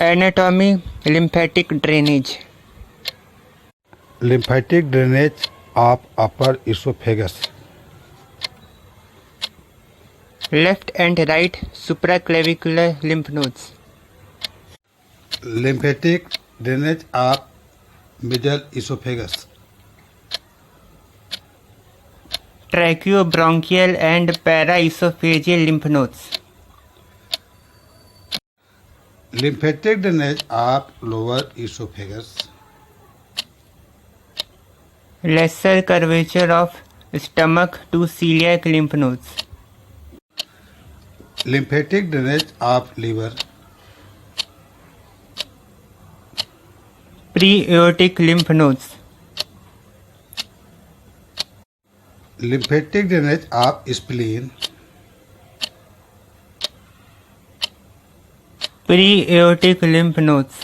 Anatomy, lymphatic drainage. Lymphatic drainage of upper esophagus. Left and right supraclavicular lymph nodes. Lymphatic drainage of middle esophagus. Tracheobronchial and paraesophageal lymph nodes. Lymphatic drainage of lower esophagus. Lesser curvature of stomach to celiac lymph nodes. Lymphatic drainage of liver. Pre-aortic lymph nodes. Lymphatic drainage of spleen. Pre-aortic lymph nodes.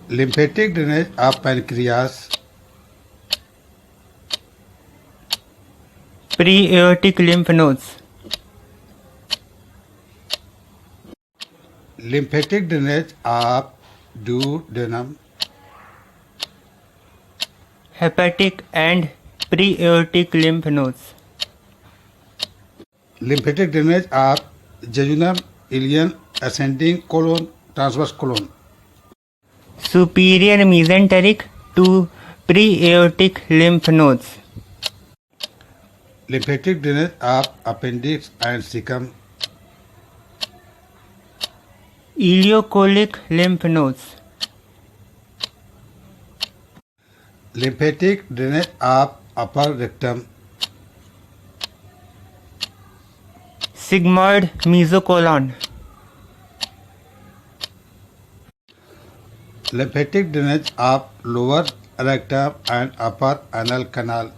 Lymphatic drainage of pancreas. Pre-aortic lymph nodes. Lymphatic drainage of duodenum. Hepatic and pre-aortic lymph nodes. Lymphatic drainage of jejunum, ileum, ascending colon, transverse colon. Superior mesenteric to pre-aortic lymph nodes. Lymphatic drainage of appendix and cecum. Ileocolic lymph nodes. Lymphatic drainage of upper rectum. Sigmoid mesocolon. Lymphatic drainage of lower rectum and upper anal canal.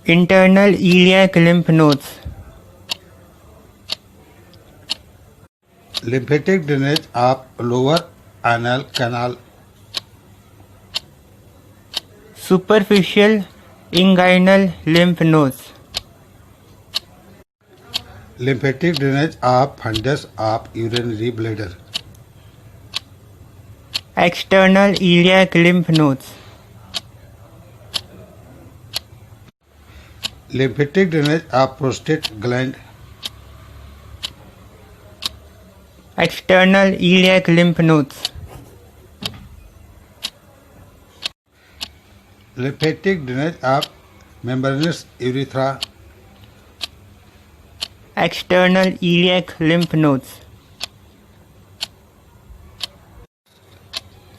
Internal iliac lymph nodes. Lymphatic drainage of lower anal canal. Superficial inguinal lymph nodes. Lymphatic drainage of fundus of urinary bladder. External iliac lymph nodes. Lymphatic drainage of prostate gland. External iliac lymph nodes. Lymphatic drainage of membranous urethra. External iliac lymph nodes.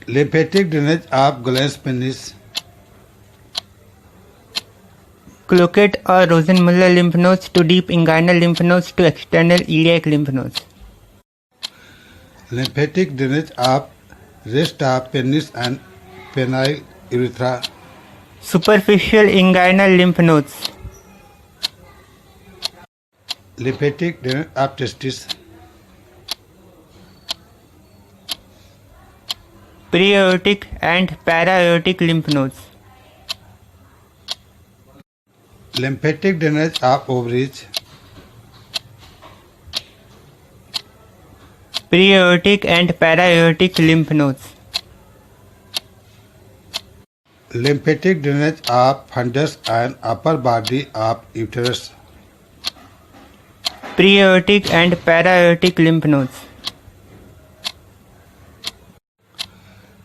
Lymphatic drainage of glans penis. Cloquet or Rosenmuller lymph nodes to deep inguinal lymph nodes to external iliac lymph nodes. Lymphatic drainage of rest of penis and penile urethra. Superficial inguinal lymph nodes. Lymphatic drainage of testis. Pre-aortic and para-aortic lymph nodes. Lymphatic drainage of ovaries. Pre-aortic and para-aortic lymph nodes. Lymphatic drainage of fundus and upper body of uterus. Pre-aortic and para-aortic lymph nodes.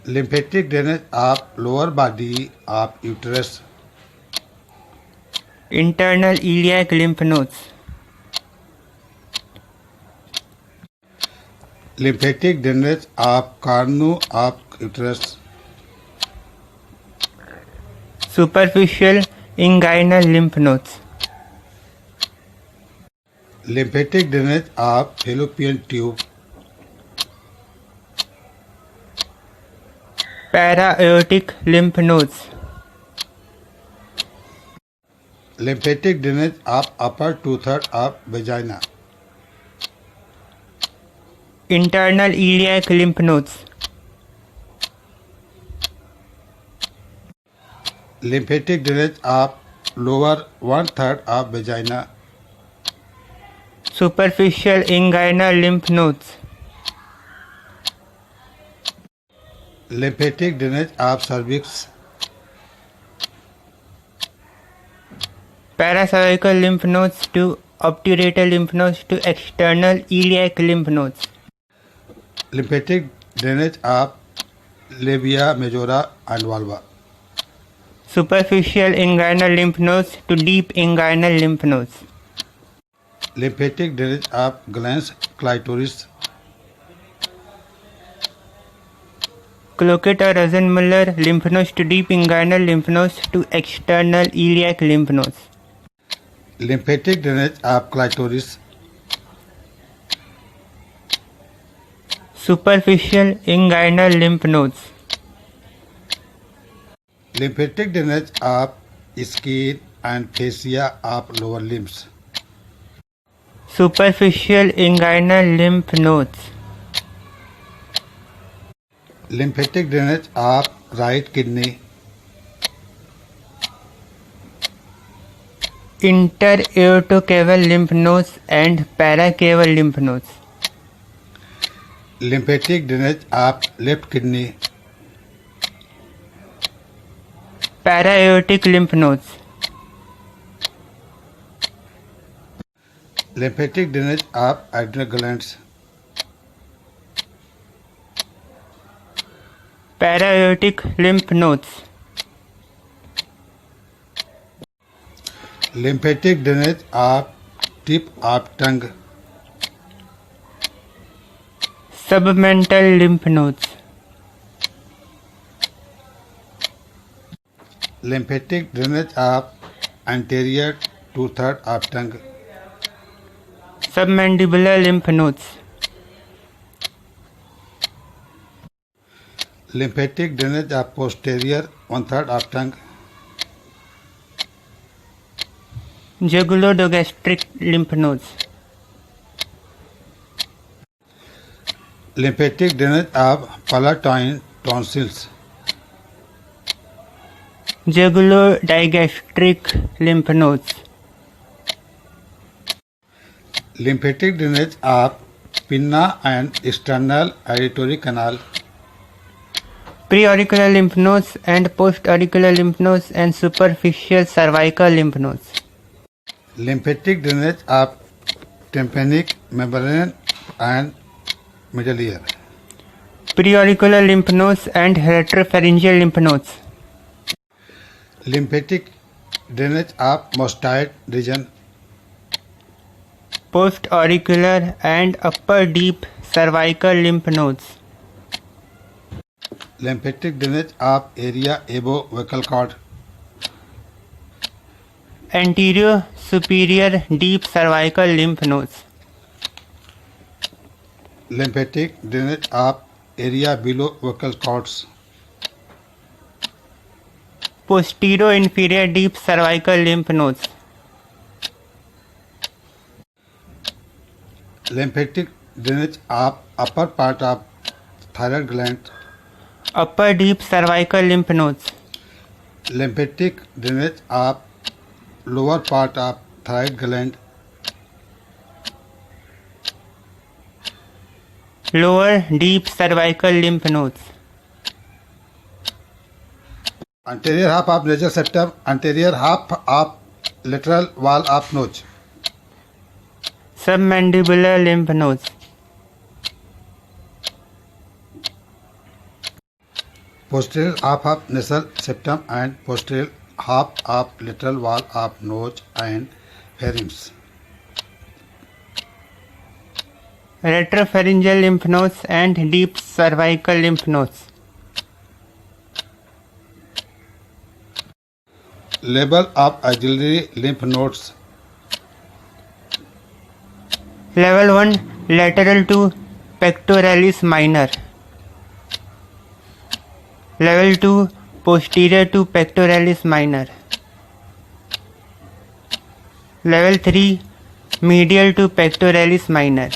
Lymphatic drainage of lower body of uterus. Internal iliac lymph nodes. Lymphatic drainage of cornu of uterus. Superficial inguinal lymph nodes. Lymphatic drainage of fallopian tube. Para-aortic lymph nodes. Lymphatic drainage of upper two-thirds of vagina. Internal iliac lymph nodes. Lymphatic drainage of lower one-third of vagina. Superficial inguinal lymph nodes. Lymphatic drainage of cervix. Paracervical lymph nodes to obturator lymph nodes to external iliac lymph nodes. Lymphatic drainage of labia majora and vulva. Superficial inguinal lymph nodes to deep inguinal lymph nodes. Lymphatic drainage of glans, clitoris. Cloquet or Rosenmuller lymph nodes to deep inguinal lymph nodes to external iliac lymph nodes. Lymphatic drainage of clitoris. Superficial inguinal lymph nodes. Lymphatic drainage of skin and fascia of lower limbs. Superficial inguinal lymph nodes. Lymphatic drainage of right kidney. Interaortocaval lymph nodes and paracaval lymph nodes. Lymphatic drainage of left kidney. Paraaortic lymph nodes. Lymphatic drainage of adrenal glands. Paraaortic lymph nodes. Lymphatic drainage of tip of tongue. Submental lymph nodes. Lymphatic drainage of anterior two-thirds of tongue. Submandibular lymph nodes. Lymphatic drainage of posterior one-third of tongue. Jugulogastric lymph nodes. Lymphatic drainage of palatine tonsils. Jugulogastric lymph nodes. Lymphatic drainage of pinna and external auditory canal. Preauricular lymph nodes and postauricular lymph nodes and superficial cervical lymph nodes. Lymphatic drainage of tympanic membrane and middle ear. Preauricular lymph nodes and retropharyngeal lymph nodes. Lymphatic drainage of mastoid region. Postauricular and upper deep cervical lymph nodes. Lymphatic drainage of area above vocal cord. Anterior superior deep cervical lymph nodes. Lymphatic drainage of area below vocal cords. Posterior inferior deep cervical lymph nodes. Lymphatic drainage of upper part of thyroid gland. Upper deep cervical lymph nodes. Lymphatic drainage of lower part of thyroid gland. Lower deep cervical lymph nodes. Anterior half of nasal septum, anterior half of lateral wall of nose. Submandibular lymph nodes. Posterior half of nasal septum and posterior half of lateral wall of nose and pharynx. Retropharyngeal lymph nodes and deep cervical lymph nodes. Level of axillary lymph nodes. Level 1 lateral to pectoralis minor. Level 2 posterior to pectoralis minor. Level 3 medial to pectoralis minor.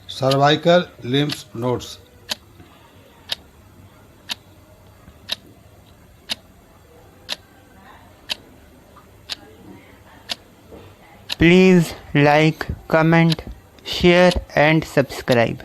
Cervical lymph nodes. Please like, comment, share and subscribe.